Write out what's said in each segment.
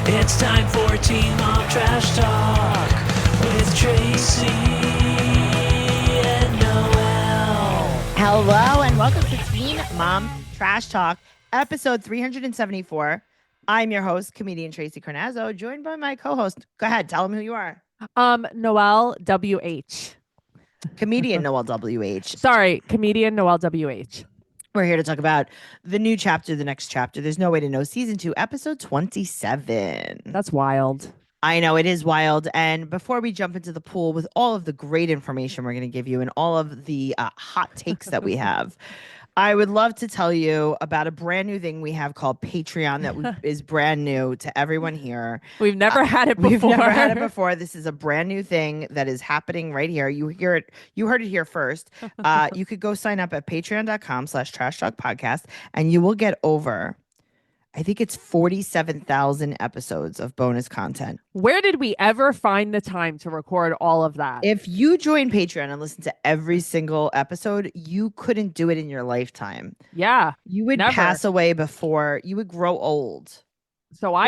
It's time for Teen Mom Trash Talk with Tracey and Noelle. Hello and welcome to Teen Mom Trash Talk, episode 374. I'm your host, comedian Tracey Carnazzo, joined by my co-host. Go ahead, tell them who you are. Noelle WH. Comedian Noelle WH. Sorry, comedian Noelle WH. We're here to talk about the new chapter, the next chapter. There's No Way to Know, season 2, episode 27. That's wild. I know, it is wild. And before we jump into the pool with all of the great information we're going to give you and all of the hot takes that we have, I would love to tell you about a brand new thing we have called Patreon that is brand new to everyone here. We've never had it before. We've never had it before. This is a brand new thing that is happening right here. You heard it here first. You could go sign up at patreon.com/trash talk podcast and you will get over, I think it's 47,000 episodes of bonus content. Where did we ever find the time to record all of that? If you join Patreon and listen to every single episode, you couldn't do it in your lifetime. Yeah. You would never. pass away before you would grow old. So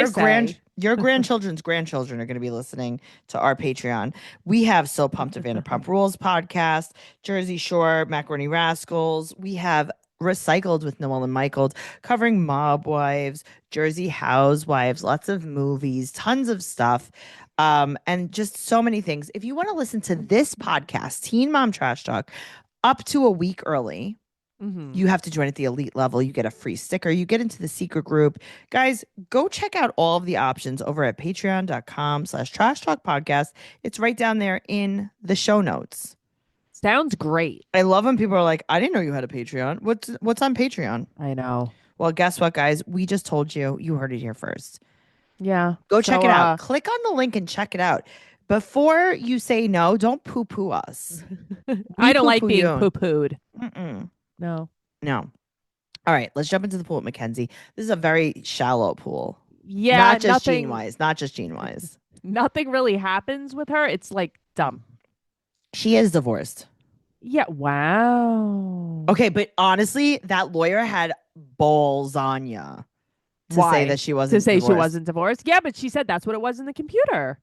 Your grandchildren's grandchildren are going to be listening to our Patreon. We have So Pumped to Vanderpump Rules podcast, Jersey Shore, Macaroni Rascals. We have Recycled with Noelle and Michael, covering Mob Wives, Jersey Housewives, lots of movies, tons of stuff, and just so many things. If you want to listen to this podcast, Teen Mom Trash Talk, up to a week early, you have to join at the elite level. You get a free sticker. You get into the secret group. Guys, go check out all of the options over at patreon.com/trash talk podcast. It's right down there in the show notes. Sounds great. I love when people are like, I didn't know you had a Patreon. What's on Patreon? I know. Well, guess what, guys? We just told you. You heard it here first. Yeah. Go check it out. Click on the link and check it out. Before you say no, don't poo-poo us. I don't like being poo-pooed. No. All right, let's jump into the pool at Mackenzie. This is a very shallow pool. Yeah. Not just gene-wise. Not just gene-wise. Nothing really happens with her. It's like dumb. She is divorced. Yeah. Wow. Okay, but honestly, that lawyer had balls on ya to say that she wasn't divorced. She wasn't divorced. Yeah, but she said that's what it was in the computer.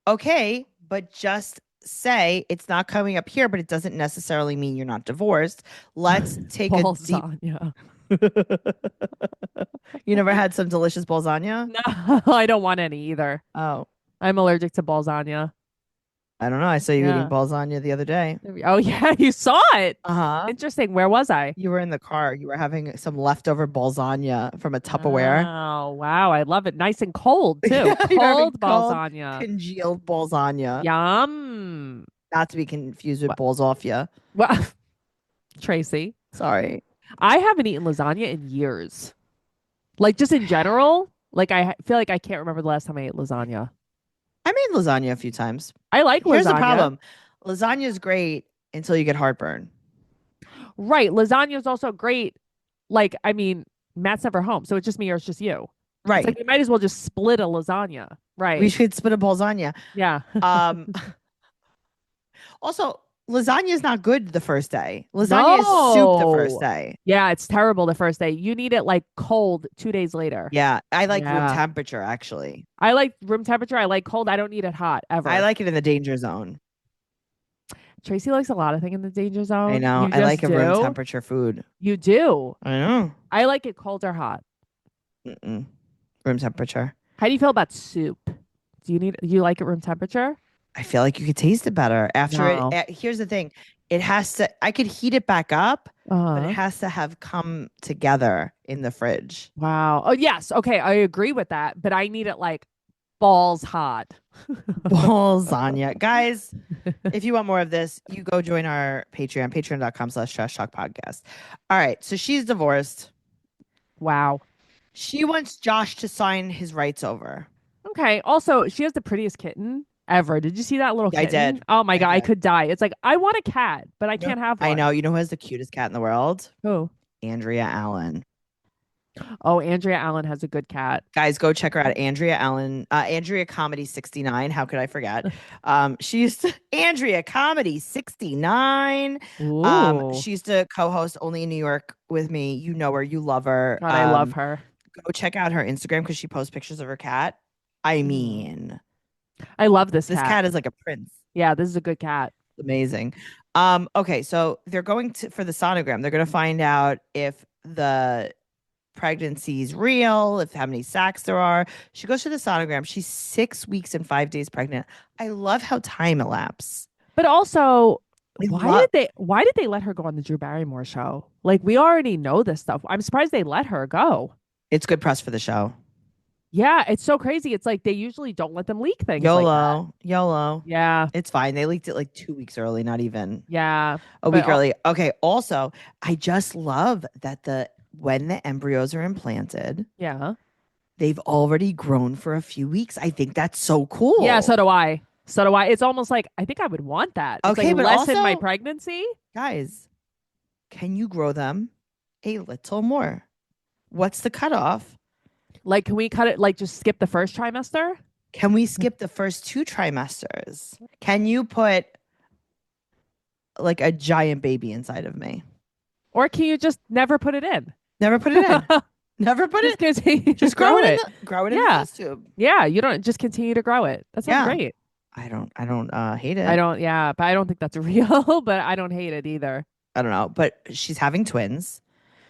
Okay, but just say it's not coming up here, but it doesn't necessarily mean you're not divorced. Let's take balls a deep. On ya. You never had some delicious balsania? No, I don't want any either. Oh, I'm allergic to balsania. I don't know. I saw you eating balsania the other day. Oh, yeah. You saw it. Uh-huh. Interesting. Where was I? You were in the car. You were having some leftover balsania from a Tupperware. Oh, wow. I love it. Nice and cold, too. Cold balsania. Congealed balsania. Yum. Not to be confused with balls off ya. Well, Tracey. Sorry. I haven't eaten lasagna in years. Like, just in general. Like, I feel like I can't remember the last time I ate lasagna. I made lasagna a few times. I like lasagna. Here's the problem. Lasagna is great until you get heartburn. Right. Lasagna is also great. Like, I mean, Matt's never home, so it's just me or it's just you. Right. It's like you might as well just split a lasagna. Right. We should split a lasagna. Yeah. Also, lasagna is not good the first day. Lasagna is soup the first day. Yeah, it's terrible the first day. You need it like cold 2 days later. Yeah, I like room temperature, actually. I like room temperature. I like cold. I don't need it hot ever. I like it in the danger zone. Tracey likes a lot of things in the danger zone. I know. I like a room temperature food. You do? I know. I like it cold or hot. Room temperature. How do you feel about soup? Do you like it room temperature? I feel like you could taste it better after it. Here's the thing. It has to, I could heat it back up, but it has to have come together in the fridge. Wow. Oh, yes. Okay. I agree with that, but I need it like balls hot. Balsania. Guys, if you want more of this, you go join our Patreon, patreon.com/trash talk podcast. All right. So she's divorced. Wow. She wants Josh to sign his rights over. Okay. Also, she has the prettiest kitten ever. Did you see that little kitten? I did. Oh my God. I could die. It's like, I want a cat, but I can't have one. I know. You know who has the cutest cat in the world? Who? Andrea Allen. Oh, Andrea Allen has a good cat. Guys, go check her out. Andrea Allen, Andrea Comedy 69. How could I forget? She used to Andrea Comedy 69. She used to co-host Only in New York with me. You know her, you love her. God, I love her. Go check out her Instagram because she posts pictures of her cat. I Mm. mean, I love this this cat. cat is like a prince. Yeah, this is a good cat. Amazing. Okay, so they're going to for the sonogram. They're going to find out if the pregnancy is real, if how many sacs there are. She goes to the sonogram. She's 6 weeks and 5 days pregnant. I love how time elapses. But also, I why love did they let her go on the Drew Barrymore show? Like we already know this stuff. I'm surprised they let her go. it's good press for the show. Yeah, it's so crazy. It's like they usually don't let them leak things like that. YOLO. Yeah, It's fine. They leaked it like 2 weeks early, not even yeah. a But week early. Okay. Also, I just love that when the embryos are implanted, yeah. they've already grown for a few weeks. I think that's so cool. Yeah, so do I. So do I. It's almost like I think I would want that. It's Okay, like but lessen my also, pregnancy. guys, can you grow them a little more? What's the cutoff? Like, can we cut it? Like, just skip the first trimester? Can we skip the first 2 trimesters? Can you put like a giant baby inside of me? Or can you just never put it in? Never put it in. Never put Just it. continue Just to grow it. Grow it in the Yeah. test tube. Yeah, you don't just continue to grow it. That sounds Yeah. great. I don't hate it. I don't, yeah, but I don't think that's real, but I don't hate it either. I don't know, but she's having twins.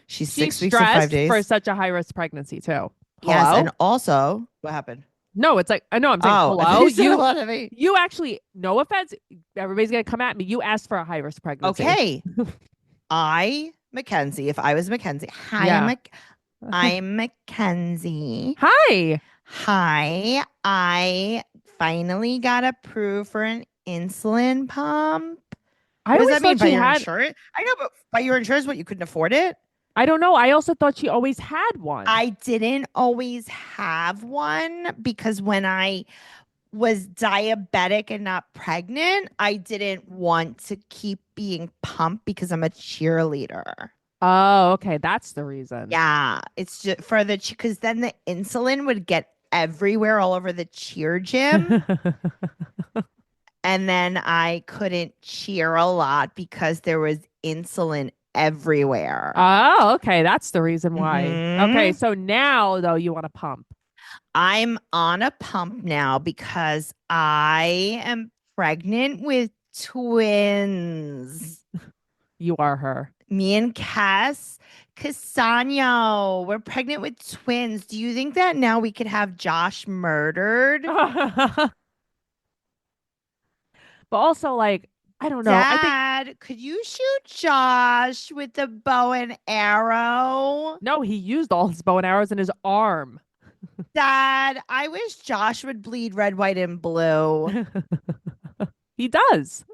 She's She's 6 weeks and 5 stressed days. for such a high risk pregnancy too. Yes, Hello? and also, what happened? No, it's like I know I'm saying Oh, I thought hello. you said a lot of me. You actually, no offense, everybody's gonna come at me. You asked for a high risk pregnancy. Okay. Mackenzie, if I was Mackenzie. Hi, Yeah. I'm Mackenzie. Hi. Hi, I finally got approved for an insulin pump. I What does always that mean? thought By she your had. insurance? I know, but by your insurance, what, you couldn't afford it? I don't know. I also thought she always had one. I didn't always have one because when I was diabetic and not pregnant, I didn't want to keep being pumped because I'm a cheerleader. Oh, okay. That's the reason. Yeah, it's just for the because then the insulin would get everywhere all over the cheer gym. And then I couldn't cheer a lot because there was insulin everywhere. Oh, okay. That's the reason why. Mhm. Okay. So now, though, you want to pump. I'm on a pump now because I am pregnant with twins. You are her. Me and Cassano, we're pregnant with twins. Do you think that now we could have Josh murdered? But also, like, I don't know. I think Dad, could you shoot Josh with the bow and arrow? no, he used all his bow and arrows in his arm. Dad, I wish Josh would bleed red, white, and blue. He does.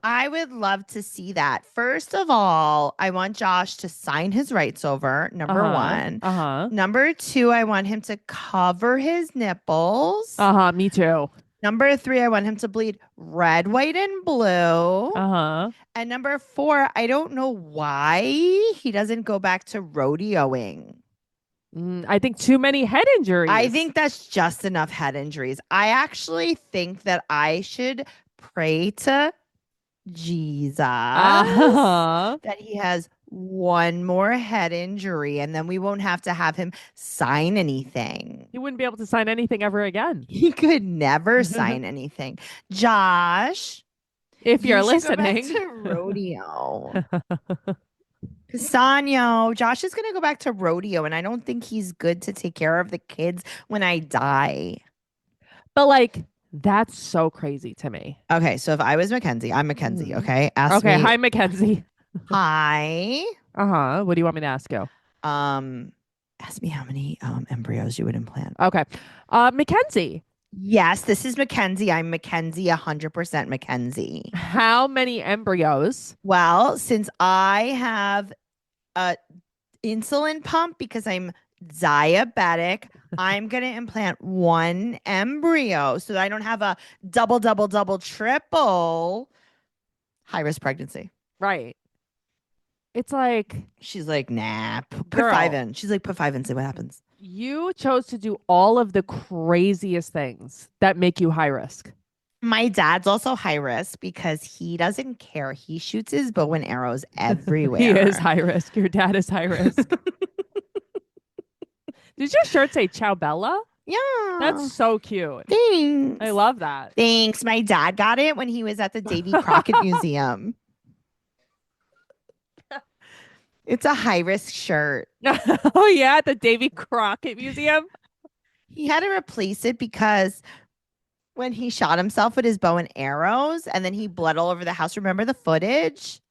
I would love to see that. First of all, I want Josh to sign his rights over, number one. Uh-huh. Number two, I want him to cover his nipples. Uh-huh. Me too. Number three, I want him to bleed red, white, and blue. Uh-huh. And number four, I don't know why he doesn't go back to rodeoing. I think too many head injuries. I think that's just enough head injuries. I actually think that I should pray to Jesus that he has one more head injury and then we won't have to have him sign anything. He wouldn't be able to sign anything ever again. He could never sign anything. Josh, If you're you should go back listening. to rodeo. Cassano, Josh is going to go back to rodeo and I don't think he's good to take care of the kids when I die. But like, that's so crazy to me. Okay, so if I was Mackenzie, I'm Mackenzie, okay? Okay, Me, hi Mackenzie. hi. Uh-huh. What do you want me to ask you? Ask me how many embryos you would implant. Okay. Mackenzie, Yes, this is Mackenzie. I'm Mackenzie, 100% Mackenzie. how many embryos? Well, since I have a insulin pump because I'm diabetic, I'm going to implant one embryo so that I don't have a double, double, double, triple high risk pregnancy. Right. It's like She's like, nah, put Girl. 5 in. She's like, put 5 in, see what happens. you chose to do all of the craziest things that make you high risk. My dad's also high risk because he doesn't care. He shoots his bow and arrows everywhere. He is high risk. Your dad is high risk. Did your shirt say Ciao Bella? Yeah. That's so cute. Thanks. I love that. Thanks. My dad got it when he was at the Davy Crockett Museum. It's a high risk shirt. Oh yeah, at the Davy Crockett Museum. He had to replace it because when he shot himself with his bow and arrows and then he bled all over the house. Remember the footage?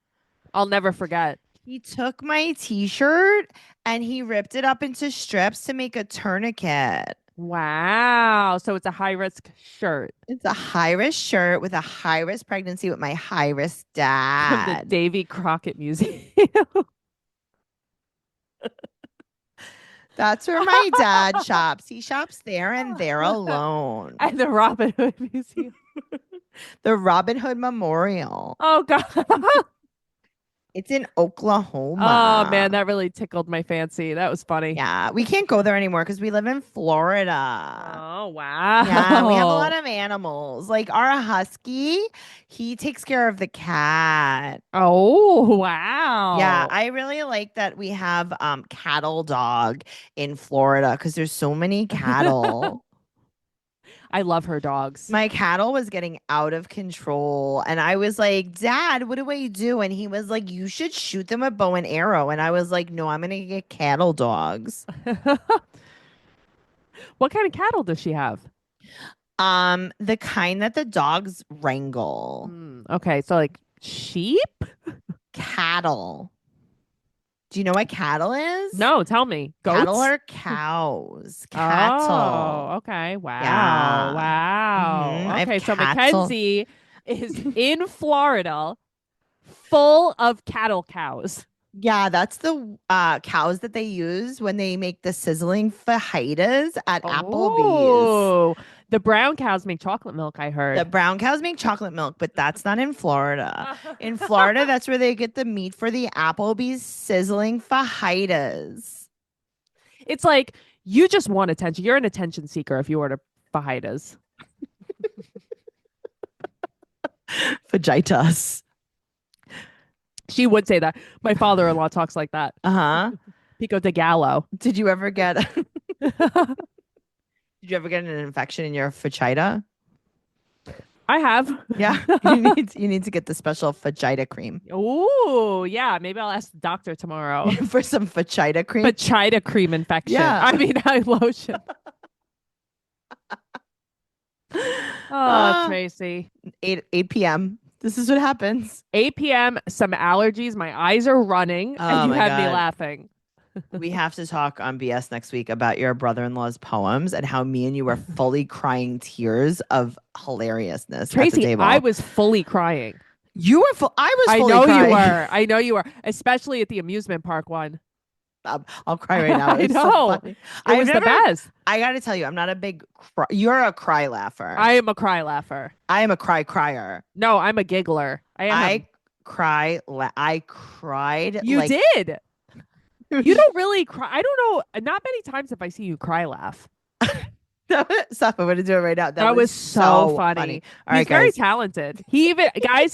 I'll never forget. He took my t-shirt and he ripped it up into strips to make a tourniquet. Wow. So it's a high risk shirt It's a high risk shirt with a high risk pregnancy with my high risk from the dad. Davy Crockett Museum. That's where my dad shops. He shops there and there alone. At the Robin Hood Museum. The Robin Hood Memorial. Oh God. It's in Oklahoma. Oh man, that really tickled my fancy. That was funny. Yeah, we can't go there anymore because we live in Florida. Oh wow. Yeah, we have a lot of animals. Like our husky, he takes care of the cat. Oh wow. Yeah, I really like that we have cattle dog in Florida because there's so many cattle. I love her dogs. My cattle was getting out of control. And I was like, Dad, what do I do? And he was like, you should shoot them with bow and arrow. And I was like, no, I'm going to get cattle dogs. What kind of cattle does she have? The kind that the dogs wrangle. Okay, so like sheep? Cattle. Do you know what cattle is? No, tell me. Goats? Cattle are cows. Cattle. Oh, okay. Wow. Yeah. Wow. I have Okay, so cattle. Mackenzie is in Florida full of cattle cows. Yeah, that's the cows that they use when they make the sizzling fajitas at Applebee's. Oh, the brown cows make chocolate milk, I heard. The brown cows make chocolate milk, but that's not in Florida. In Florida, that's where they get the meat for the Applebee's sizzling fajitas. It's like you just want attention. You're an attention seeker if you order fajitas. Fajitas. She would say that. My father-in-law talks like that. Uh-huh. Pico de Gallo. Did you ever get Did you ever get an infection in your fajita? I have. Yeah. You need to get the special fajita cream. Oh, yeah. Maybe I'll ask the doctor tomorrow. For some fajita cream. Fajita cream infection. Yeah. I mean, lotion. Oh, Tracey. 8 p.m. This is what happens. 8 p.m. Some allergies. My eyes are running, Oh, and you my had me God. laughing. We have to talk on BS next week about your brother-in-law's poems and how me and you were fully crying tears of hilariousness at the Tracy, table. I was fully crying. You were I was I fully know crying. you were. I know you were, especially at the amusement park one. I'll cry right now. I It's so know. funny. It was the best. I got to tell you, I'm not a big you're a cry laugher. I am a cry laugher. I am a crier. No, I'm a giggler. I cried. You like, did. You don't really cry. I don't know. Not many times have I seen you cry laugh. Stop! I'm going to do it right now. That was so funny. All right, He's very guys. talented. He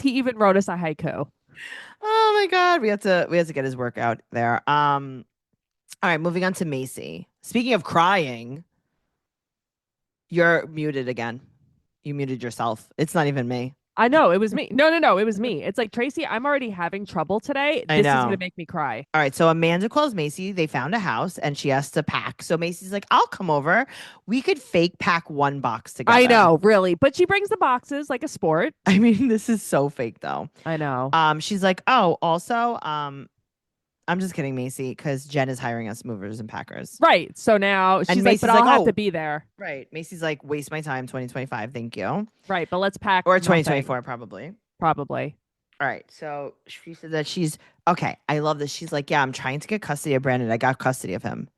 even wrote us a haiku. Oh my God, we have to get his work out there. All right, moving on to Macy. Speaking of crying, you're muted again. You muted yourself. It's not even me. I know it was me. No, it was me. It's like, Tracy, I'm already having trouble today. I This is know. gonna make me cry. All right, so Amanda calls Macy. They found a house and she has to pack. So Macy's like, I'll come over. We could fake pack one box together. I know, really. But she brings the boxes like a sport. I mean, this is so fake though. I know. She's like, oh, also, I'm just kidding, Macy, because Jen is hiring us movers and packers. Right. So now she's like, Macy's but I'll like, have "Oh." to be there. Right. Macy's like, waste my time, 2025. Thank you. Right. But let's pack. Or nothing. 2024, probably. Probably. All right. So she said that she's okay. I love this. She's like, yeah, I'm trying to get custody of Brandon. I got custody of him.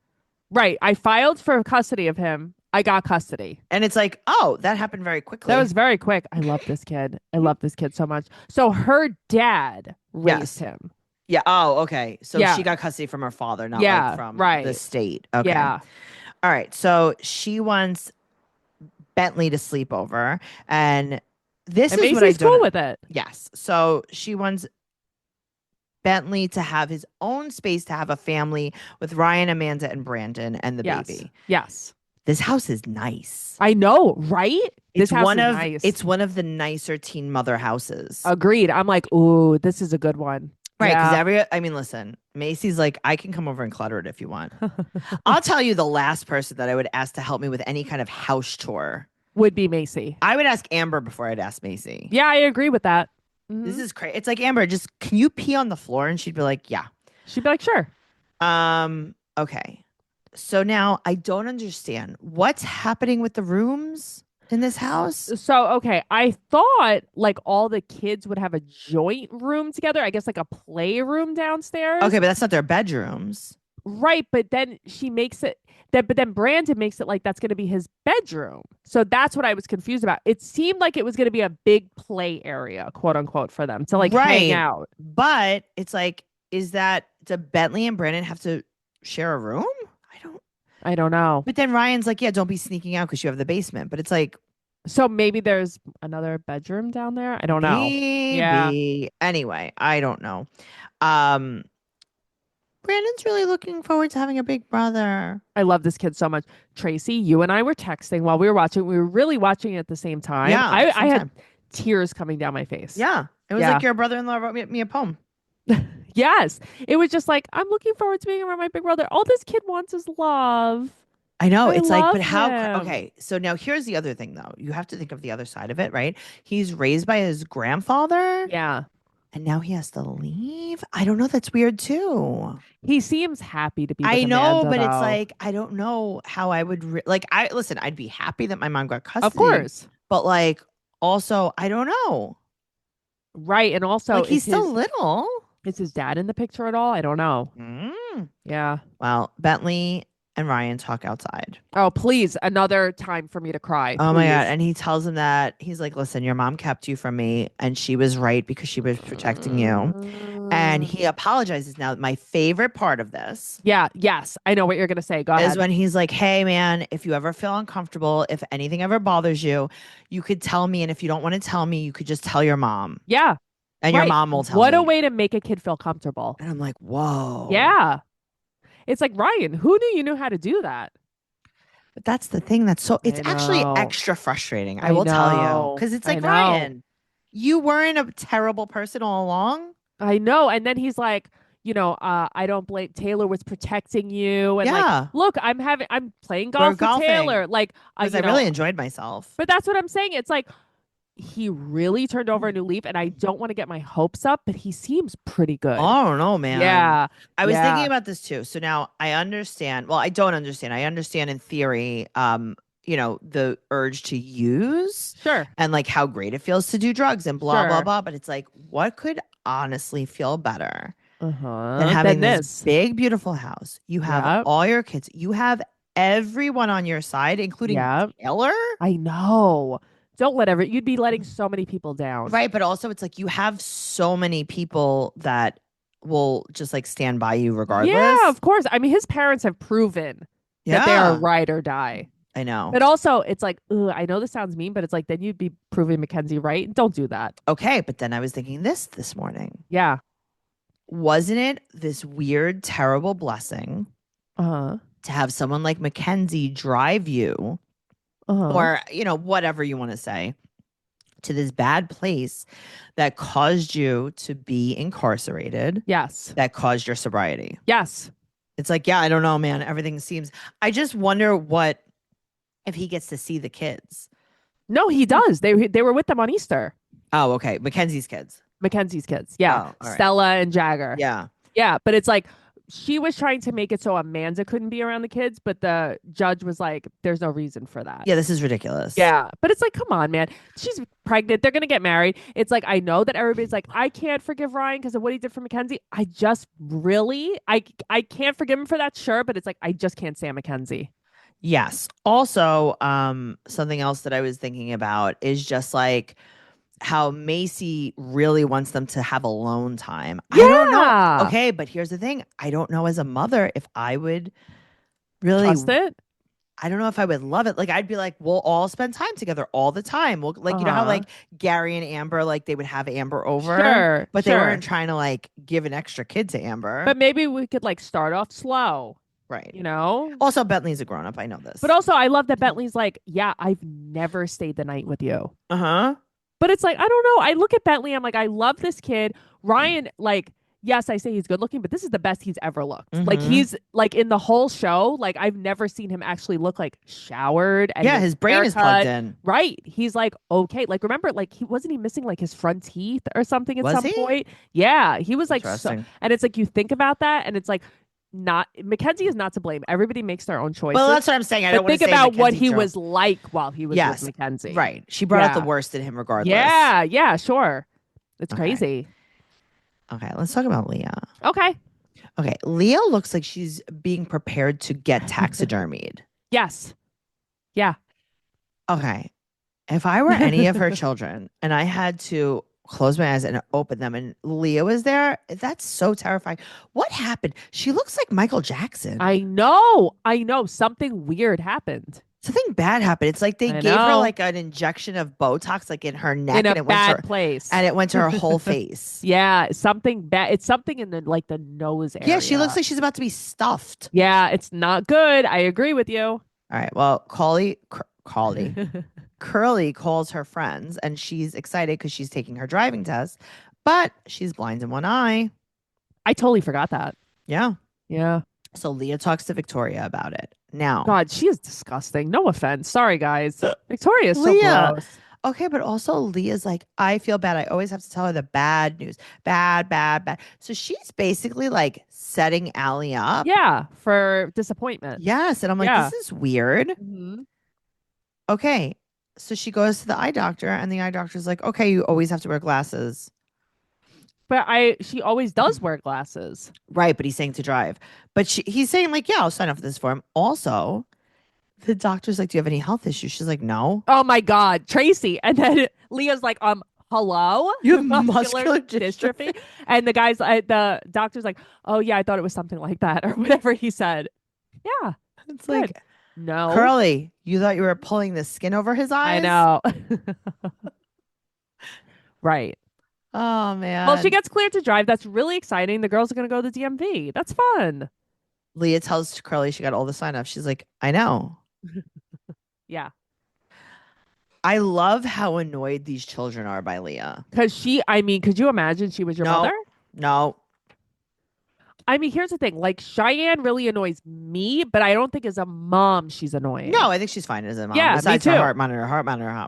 Right. I filed for custody of him. I got custody. And it's like, oh, that happened very quickly. That was very quick. I love this kid. I love this kid so much. So her dad raised Yes. him. Yeah. Oh, okay. So Yeah. she got custody from her father, not Yeah, like from right. the state. Okay. Yeah. All right. So she wants Bentley to sleep over. And this And is what I Macy's don't cool with it. Yes. So she wants Bentley to have his own space to have a family with Ryan, Amanda, and Brandon and the Yes. baby. Yes. This house is nice. I know, right? This house is nice. It's one of the nicer teen mother houses. Agreed. I'm like, ooh, this is a good one. Right, because Yeah. I mean, listen, Macy's like, I can come over and clutter it if you want. I'll tell you the last person that I would ask to help me with any kind of house chore. Would be Macy. I would ask Amber before I'd ask Macy. Yeah, I agree with that. This is crazy. It's like, Amber, just can you pee on the floor? And she'd be like, yeah. She'd be like, sure. Okay. So now I don't understand what's happening with the rooms in this house. So, okay, I thought like all the kids would have a joint room together. I guess like a playroom downstairs. Okay, but that's not their bedrooms. Right, but then she makes it that but then Brandon makes it like that's going to be his bedroom. So that's what I was confused about. It seemed like it was going to be a big play area, quote unquote, for them to like hang out. But it's like, do Bentley and Brandon have to share a room? I don't know. But then Ryan's like, yeah, don't be sneaking out because you have the basement. But it's like, So maybe there's another bedroom down there. I don't know. maybe. Yeah. Anyway, I don't know. Brandon's really looking forward to having a big brother. I love this kid so much. Tracy, you and I were texting while we were watching. We were really watching it at the same time. Yeah, I same had time. tears coming down my face. Yeah. It was Yeah. like your brother-in-law wrote me a poem. Yes. It was just like, I'm looking forward to being around my big brother. All this kid wants is love. I know. I It's like, but love how? him. Okay. So now here's the other thing, though. You have to think of the other side of it, right? He's raised by his grandfather. Yeah. And now he has to leave. I don't know. That's weird, too. He seems happy to be with I know, Amanda, but it's though. like, I don't know how I would, listen, I'd be happy that my mom got custody. Of course. But like, also, I don't know. Right. And also, Like, he's still little. is his dad in the picture at all? I don't know. Yeah. Well, Bentley and Ryan talk outside. Oh, please. Another time for me to cry. Oh my God. please. And he tells him that he's like, listen, your mom kept you from me and she was right because she was protecting you. And he apologizes. Now, my favorite part of this Yeah. Yes. I know what you're going to say. Go is ahead. when he's like, hey, man, if you ever feel uncomfortable, if anything ever bothers you, you could tell me. And if you don't want to tell me, you could just tell your mom. Yeah. And your Right. mom will tell What me. a way to make a kid feel comfortable. And I'm like, whoa. Yeah. It's like, Ryan, who knew you knew how to do that? But that's the thing it's actually know. extra frustrating. I I will tell you. know. Because it's I like, know. Ryan, you weren't a terrible person all along. I know. And then he's like, I don't blame Taylor was protecting you. And Yeah. like, look, I'm playing golf with golfing. Taylor. Like, Because I really enjoyed myself. but that's what I'm saying. It's like, he really turned over a new leaf, and I don't want to get my hopes up, but he seems pretty good. I don't know, man. Yeah. I was Yeah. thinking about this too. So now I understand. Well, I don't understand. I understand in theory, the urge to use Sure. and like how great it feels to do drugs and blah, blah, Sure. blah. But it's like, what could honestly feel better Uh-huh. than having Then this big, beautiful house? You have Yep. all your kids. You have everyone on your side, including Yep. Taylor. I know. Don't let you'd be letting so many people down. Right. But also it's like you have so many people that will just like stand by you regardless. Yeah, of course. I mean, his parents have proven that they are ride or die. I know. But also, it's like, I know this sounds mean, but it's like, then you'd be proving Mackenzie right. Don't do that. Okay. But then I was thinking this morning. Yeah. Wasn't it this weird, terrible blessing Uh-huh. to have someone like Mackenzie drive you Uh-huh. or, whatever you want to say, to this bad place that caused you to be incarcerated, Yes. that caused your sobriety? Yes. It's like, yeah, I don't know, man. Everything seems, I just wonder if he gets to see the kids. No, he does. They were with them on Easter. Oh, okay. Mackenzie's kids. Mackenzie's kids. Yeah. Oh, all right. Stella and Jagger. Yeah. Yeah. But it's like, she was trying to make it so Amanda couldn't be around the kids, but the judge was like, there's no reason for that. Yeah, this is ridiculous. Yeah. But it's like, come on, man. She's pregnant. They're going to get married. It's like, I know that everybody's like, I can't forgive Ryan because of what he did for Mackenzie. I just really, I can't forgive him for that, sure. But it's like, I just can't stand Mackenzie. Yes. Also, something else that I was thinking about is just like how Macy really wants them to have alone time. I don't Yeah. know. Okay, but here's the thing. I don't know as a mother if I would really Trust it? I don't know if I would love it. Like I'd be like, we'll all spend time together all the time. We'll like you know how Uh-huh. like Gary and Amber like they would have Amber over, Sure. but they sure. weren't trying to like give an extra kid to Amber. But maybe we could like start off slow. Right. You know? Also, Bentley's a grown up. I know this. But also, I love that Bentley's like, yeah, I've never stayed the night with you. uh-huh. But it's like, I don't know. I look at Bentley, I'm like, I love this kid. Ryan, like, yes, I say he's good looking, but this is the best he's ever looked. Like, Mhm. he's like in the whole show, like, I've never seen him actually look like showered and Yeah, his brain is plugged in. Right. He's like, okay. Like, remember, like, wasn't he missing like his front teeth or something at Was some he? point? Yeah. He was like, so, Interesting. and it's like, you think about that, and it's like, not Mackenzie is not to blame. Everybody makes their own choices. Well, that's what I'm saying. I don't but want think to say about what Mackenzie he drove. was like while he was Yes, with Mackenzie. Right. She brought out the Yeah. worst in him regardless. Yeah, yeah, sure. It's Okay. crazy. Okay, let's talk about Leah. Okay. Okay, Leah looks like she's being prepared to get taxidermied. Yes. Yeah. Okay. If I were any of her children and I had to close my eyes and open them and Leah was there, that's so terrifying. What happened? She looks like Michael Jackson. I know. Something weird happened. Something bad happened. It's like they I gave her know. like an injection of Botox like in her neck In and a it went to bad her, place. and it went to her whole face. Yeah, something bad. It's something in the like the nose area. Yeah, she looks like she's about to be stuffed. Yeah, it's not good. I agree with you. All right. Well, Curly calls her friends and she's excited because she's taking her driving test, but she's blind in one eye. I totally forgot that. Yeah. Yeah. So Leah talks to Victoria about it. Now, God, she is disgusting. No offense. Sorry, guys. Victoria is so Leah. gross. Okay, but also Leah's like, I feel bad. I always have to tell her the bad news. Bad, bad, bad. So she's basically like setting Allie up. Yeah, for disappointment. Yes. And I'm like, Yeah. this is weird. Mhm. Okay. So she goes to the eye doctor and the eye doctor's like, okay, you always have to wear glasses. But she always does wear glasses. Right, but he's saying to drive. But he's saying like, yeah, I'll sign up for this form. Also, the doctor's like, do you have any health issues? She's like, no. Oh my God, Tracey. And then Leah's like, hello? You have muscular dystrophy? And the the doctor's like, oh yeah, I thought it was something like that or whatever he said. Yeah. It's Good. like, No. Curly, you thought you were pulling the skin over his eyes? I know. Right. Oh, man. Well, she gets cleared to drive. That's really exciting. The girls are going to go to the DMV. That's fun. Leah tells Curly she got all the sign-ups. She's like, I know. Yeah. I love how annoyed these children are by Leah. Because could you imagine she was your No. mother? No. I mean, here's the thing. Like, Cheyenne really annoys me, but I don't think as a mom she's annoying. No, I think she's fine as a mom. Yeah, me Besides her too. heart monitor.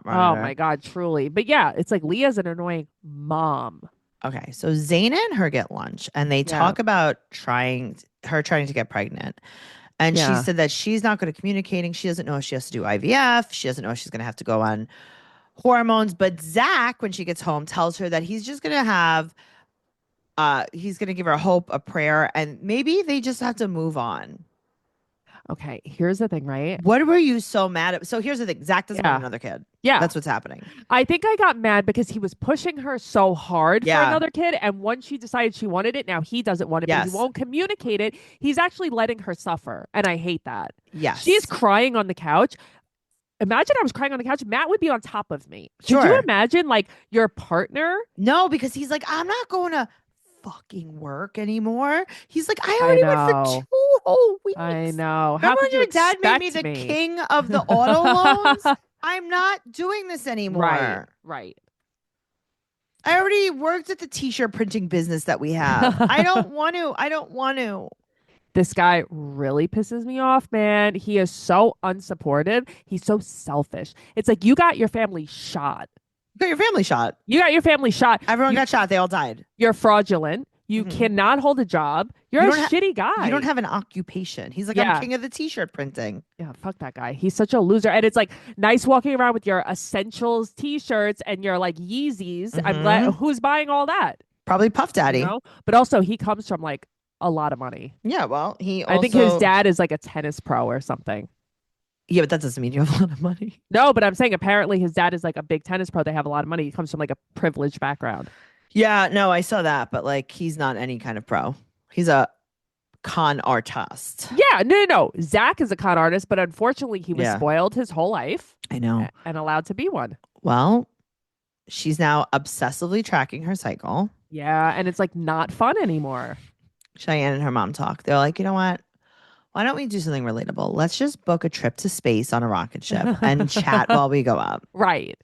Oh my God, truly. But yeah, it's like Leah's an annoying mom. Okay, so Zayn and her get lunch and they talk about trying to get pregnant. And she said that she's not good at communicating. She doesn't know if she has to do IVF. She doesn't know if she's going to have to go on hormones. But Zach, when she gets home, tells her that he's just going to have, he's going to give her hope, a prayer, and maybe they just have to move on. Okay, here's the thing, right? What were you so mad at? So here's the thing. Zach doesn't want another kid. Yeah. That's what's happening. I think I got mad because he was pushing her so hard for Yeah. another kid. And once she decided she wanted it, now he doesn't want it, but Yes. he won't communicate it. He's actually letting her suffer. And I hate that. Yes. She's crying on the couch. Imagine I was crying on the couch. Matt would be on top of me. Could you Sure. imagine like your partner? No, because he's like, I'm not going to fucking work anymore. He's like, I already went for know. 2 whole weeks. I know. How Remember could when you your dad made me expect the king of the auto loans? I'm not doing this anymore. Right. I already worked at the t-shirt printing business that we have. I don't want to. This guy really pisses me off, man. He is so unsupportive. He's so selfish. It's like you got your family shot. You got your family shot. You got your family shot. Everyone got shot. They all died. You're fraudulent. You cannot hold a job. You're You a don't shitty guy. You don't have an occupation. He's like, Yeah. I'm king of the t-shirt printing. Yeah, fuck that guy. He's such a loser. And it's like nice walking around with your essentials t-shirts and your like Yeezys. I'm glad who's buying all that? Probably Puff Daddy. You know? But also he comes from like a lot of money. Yeah, well, he also... I think his dad is like a tennis pro or something. Yeah, but that doesn't mean you have a lot of money. No, but I'm saying apparently his dad is like a big tennis pro. They have a lot of money. He comes from like a privileged background. Yeah, no, I saw that, but like he's not any kind of pro. He's a con artist. Yeah, no. Zach is a con artist, but unfortunately he was spoiled his whole life. I know. And allowed to be one. Well, she's now obsessively tracking her cycle. Yeah, and it's like not fun anymore. Cheyenne and her mom talk. They're like, you know what? Why don't we do something relatable? Let's just book a trip to space on a rocket ship and chat while we go up. Right.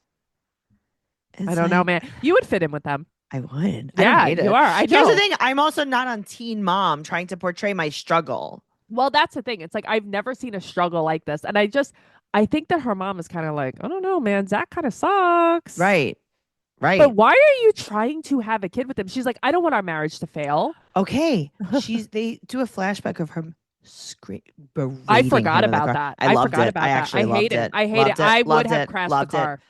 It's I don't know, like, man. You would fit in with them. I would. I Yeah, don't hate it. you are. I Here's the know. thing. I'm also not on Teen Mom trying to portray my struggle. Well, that's the thing. It's like I've never seen a struggle like this. And I think that her mom is kind of like, I don't know, man, Zach kind of sucks. Right. Right. But why are you trying to have a kid with him? She's like, I don't want our marriage to fail. Okay. They do a flashback of her berating I forgot him in the about car. that. I loved forgot it. about I that. actually I loved hate it. it. I hate Loved it. I would loved have it, crashed loved the car.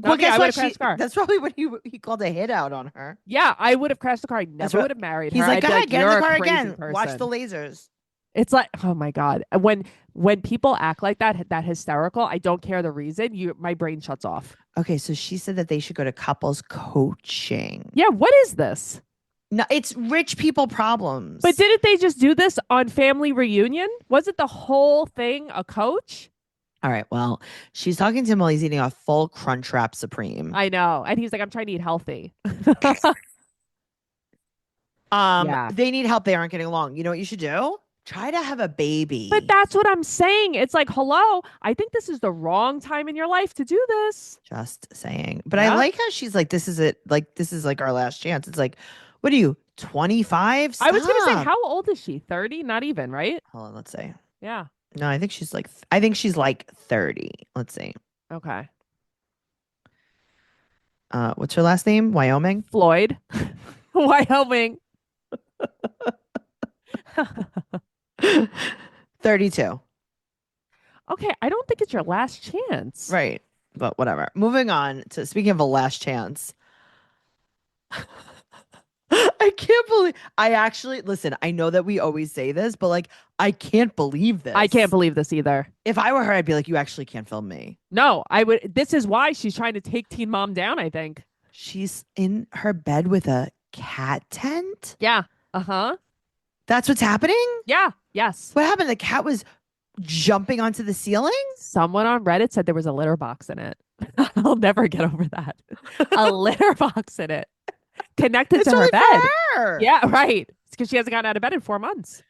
Well, Okay, guess I what? would've crashed the car. That's probably when he called a hit out on her. Yeah, I would have crashed the car. I never what- would have married He's her. like, I'd be go ahead, get in "You're the a car crazy again. Watch person." the lasers. It's like, oh my God. When people act like that hysterical, I don't care the reason. My brain shuts off. Okay, so she said that they should go to couples coaching. Yeah, what is this? No, it's rich people problems. But didn't they just do this on Family Reunion? Wasn't the whole thing a coach? All right, well, she's talking to him while he's eating a full Crunchwrap Supreme. I know. And he's like, I'm trying to eat healthy. Yeah. They need help. They aren't getting along. You know what you should do? Try to have a baby. But that's what I'm saying. It's like, hello, I think this is the wrong time in your life to do this. Just saying. But Yeah. I like how she's like, this is it. Like, this is like our last chance. It's like, what are you, 25? I was going to say, Stop. how old is she? 30? Not even, right? Hold on, let's see. Yeah. No, I think she's like 30. Let's see. Okay. What's her last name? Wyoming? Floyd. Wyoming. 32. Okay. I don't think it's your last chance. Right. But whatever. Moving on to speaking of a last chance. I can't believe I actually listen. I know that we always say this, but like, I can't believe this. I can't believe this either. If I were her, I'd be like, you actually can't film me. No, I would. This is why she's trying to take Teen Mom down, I think. She's in her bed with a cat tent. Yeah. Uh-huh. That's what's happening? Yeah. Yes. What happened? The cat was jumping onto the ceiling? Someone on Reddit said there was a litter box in it. I'll never get over that. A litter box in it. Connected It's to her only bed. for her. Yeah, right. It's because she hasn't gotten out of bed in 4 months.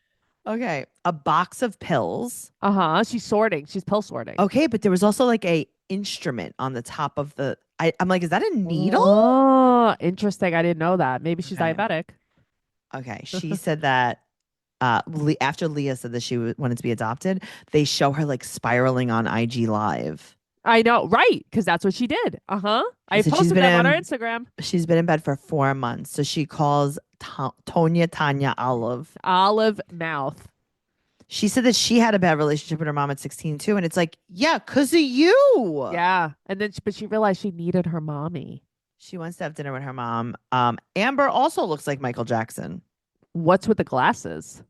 Okay. A box of pills. Uh-huh. She's sorting. She's pill sorting. Okay, but there was also like a instrument on the top of the I'm like, is that a needle? Oh, interesting. I didn't know that. Maybe she's Okay. diabetic. Okay. She said that after Leah said that she wanted to be adopted, they show her like spiraling on IG Live. I know. Right. Because that's what she did. Uh-huh. I said she's posted been them on in- her Instagram. She's been in bed for 4 months. So she calls Tanya Olive. Olive mouth. She said that she had a bad relationship with her mom at 16 too. And it's like, yeah, because of you. Yeah. And then, but she realized she needed her mommy. She wants to have dinner with her mom. Amber also looks like Michael Jackson. What's with the glasses?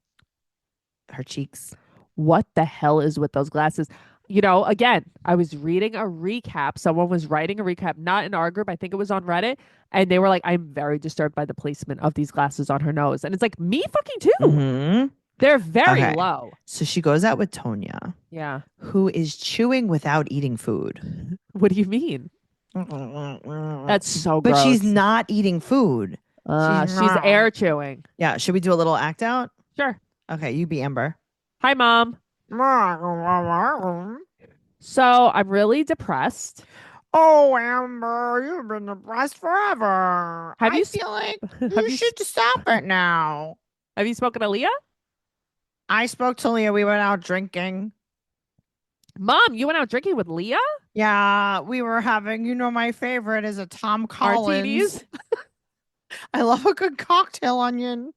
Her cheeks. What the hell is with those glasses? You know, again, I was reading a recap. Someone was writing a recap, not in our group. I think it was on Reddit. And they were like, I'm very disturbed by the placement of these glasses on her nose. And it's like, me fucking too. Mhm. They're very Okay. low. So she goes out with Tonya, Yeah. who is chewing without eating food. What do you mean? That's so But gross. she's not eating food. She's air chewing. Yeah. Should we do a little act out? Sure. Okay. You be Amber. Hi, Mom. So I'm really depressed. Oh, Amber, you've been depressed forever. Have you feel like have you s- stop it now. Have you spoken to Leah? I spoke to Leah. We went out drinking. Mom, you went out drinking with Leah? Yeah, we were having, my favorite is a Tom Collins. Martinis? I love a good cocktail onion.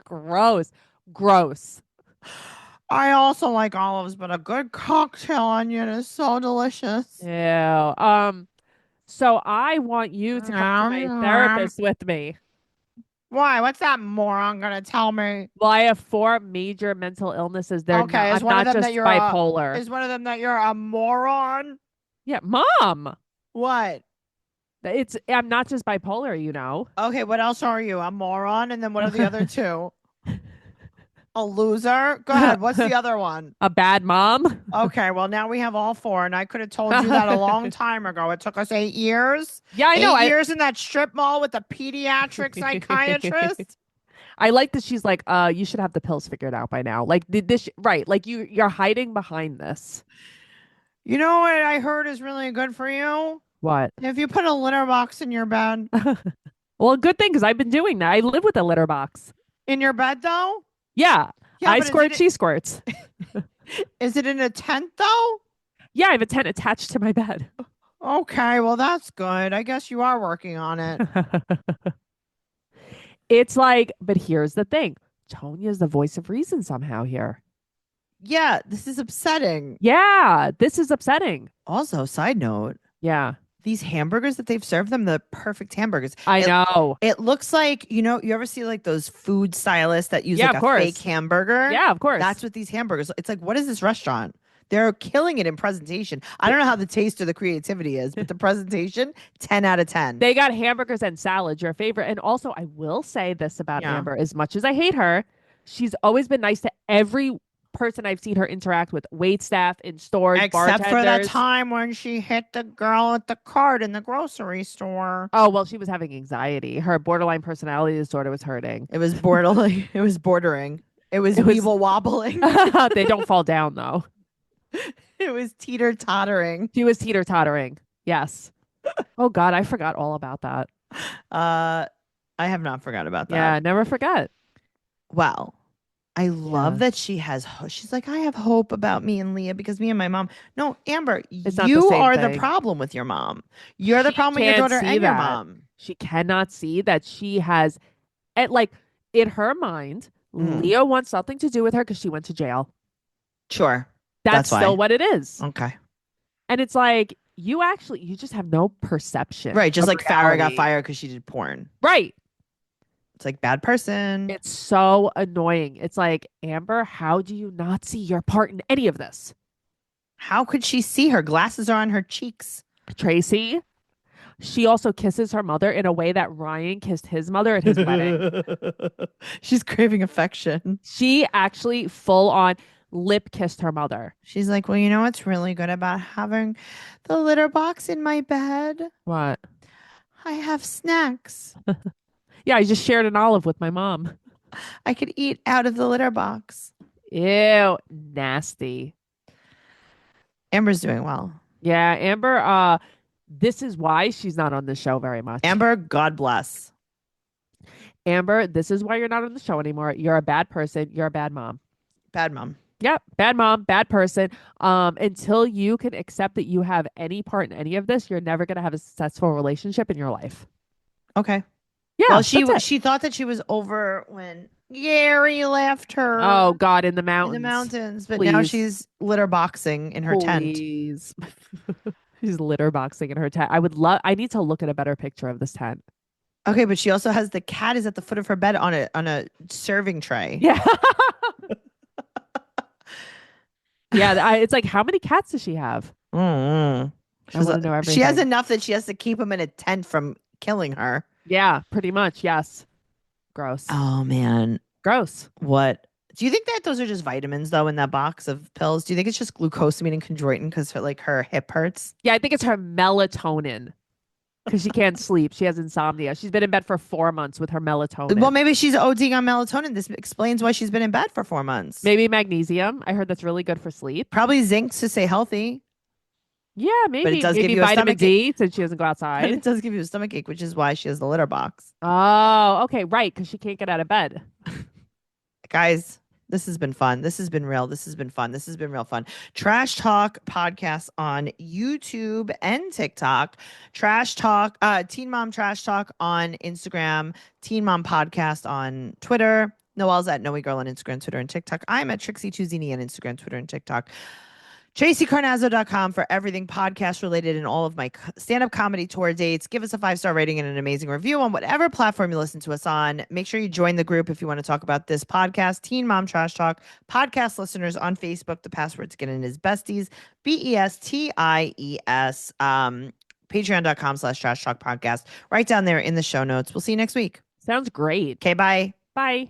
Gross. Gross. I also like olives, but a good cocktail onion is so delicious. Ew. So I want you to come to my therapist with me. Why? What's that moron gonna tell me? Well, I have 4 major mental illnesses. They're Okay, not, is I'm one of not them just that you're bipolar. Is one of them that you're a moron? Yeah, Mom. What? I'm not just bipolar, you know. Okay, what else are you? A moron? And then what are the other two? A loser? Go ahead. What's the other one? A bad mom. Okay, well, now we have all 4, and I could have told you that a long time ago. It took us 8 years. Yeah, I know. 8 years in that strip mall with a pediatric psychiatrist. I like that she's like, you should have the pills figured out by now. Like this, right? Like you're hiding behind this. You know what I heard is really good for you? What? If you put a litter box in your bed. Well, good thing because I've been doing that. I live with a litter box. In your bed though? Yeah, Yeah, I but squirt, she squirts. is it in a tent though? Yeah, I have a tent attached to my bed. Okay, well that's good. I guess you are working on it. It's like, but here's the thing. Tonya's the voice of reason somehow here. Yeah, this is upsetting. Yeah, this is upsetting. Also, side note, Yeah, these hamburgers that they've served them, the perfect hamburgers. I know. It looks like, you ever see like those food stylists that use Yeah, like of a course. fake hamburger? Yeah, of course. That's what these hamburgers. It's like, what is this restaurant? They're killing it in presentation. I don't know how the taste or the creativity is, but the presentation, 10 out of 10. They got hamburgers and salads, your favorite. And also, I will say this about Yeah. Amber: as much as I hate her, she's always been nice to every person I've seen her interact with, wait staff in stores, Except for that bartenders. time when she hit the girl at the cart in the grocery store. Oh, well, she was having anxiety. Her borderline personality disorder was hurting. It was borderline. It was bordering. It was It was- weeble wobbling. They don't fall down, though. It was teeter tottering. She was teeter tottering. Yes. Oh, God, I forgot all about that. I have not forgot about that. Yeah, never forget. Wow. I love Yeah. that she has. She's like, I have hope about me and Leah because me and my mom. No, Amber, It's not the you same are the thing. problem with your mom. You're the She problem with your can't daughter see and your that. mom. She cannot see that she has, like, in her mind, Mm. Leo wants something to do with her because she went to jail. Sure. That's That's still why. what it is. Okay. And it's like, you just have no perception. Right. Just of like Farrah got reality. fired because she did porn. Right. It's like bad person. It's so annoying. It's like, Amber, how do you not see your part in any of this? How could she see her? Glasses are on her cheeks. Tracy, she also kisses her mother in a way that Ryan kissed his mother at his wedding. She's craving affection. She actually full on lip kissed her mother. She's like, well, you know what's really good about having the litter box in my bed? What? I have snacks. Yeah, I just shared an olive with my mom. I could eat out of the litter box. Ew, nasty. Amber's doing well. Yeah, Amber, this is why she's not on the show very much. Amber, God bless. Amber, this is why you're not on the show anymore. You're a bad person. You're a bad mom. Bad mom. Yep, bad mom, bad person. Until you can accept that you have any part in any of this, you're never gonna have a successful relationship in your life. Okay. Yeah. Well, that's it. she thought that she was over when Gary left her. Oh God, in the in mountains. the mountains, but now Please. she's litter boxing in her tent. Please. She's litter boxing in her tent. I need to look at a better picture of this tent. Okay, but she also has the cat is at the foot of her bed on a serving tray. Yeah. Yeah, it's like, how many cats does she have? Mm-hmm. I want to know She has everything. enough that she has to keep him in a tent from killing her. Yeah, pretty much. Yes. Gross. Oh man, Gross. what? Do you think that those are just vitamins though in that box of pills? Do you think it's just glucosamine and chondroitin because her hip hurts? Yeah, I think it's her melatonin because she can't sleep. She has insomnia. She's been in bed for 4 months with her melatonin. Well, maybe she's ODing on melatonin. This explains why she's been in bed for 4 months. Maybe magnesium. I heard that's really good for sleep. Probably zinc to stay healthy. Yeah, maybe. does give Maybe you a vitamin stomach D since she doesn't go And outside. it does give you a stomach ache, which is why she has the litter box. Oh, okay, right, because she can't get out of bed. Guys, this has been fun. This has been real. This has been fun. This has been real fun. Trash Talk podcast on YouTube and TikTok. Trash Talk, Teen Mom Trash Talk on Instagram. Teen Mom Podcast on Twitter. Noelle's at Noe Girl on Instagram, Twitter, and TikTok. I'm at Trixie Tuzini on Instagram, Twitter, and TikTok. TraceyCarnazzo.com for everything podcast related and all of my stand-up comedy tour dates. Give us a 5-star rating and an amazing review on whatever platform you listen to us on. Make sure you join the group if you want to talk about this podcast, Teen Mom Trash Talk. Podcast listeners on Facebook, the password to get in is besties, BESTIES. Patreon.com/Trash Talk Podcast. Right down there in the show notes. We'll see you next week. Sounds great. Okay, bye. Bye.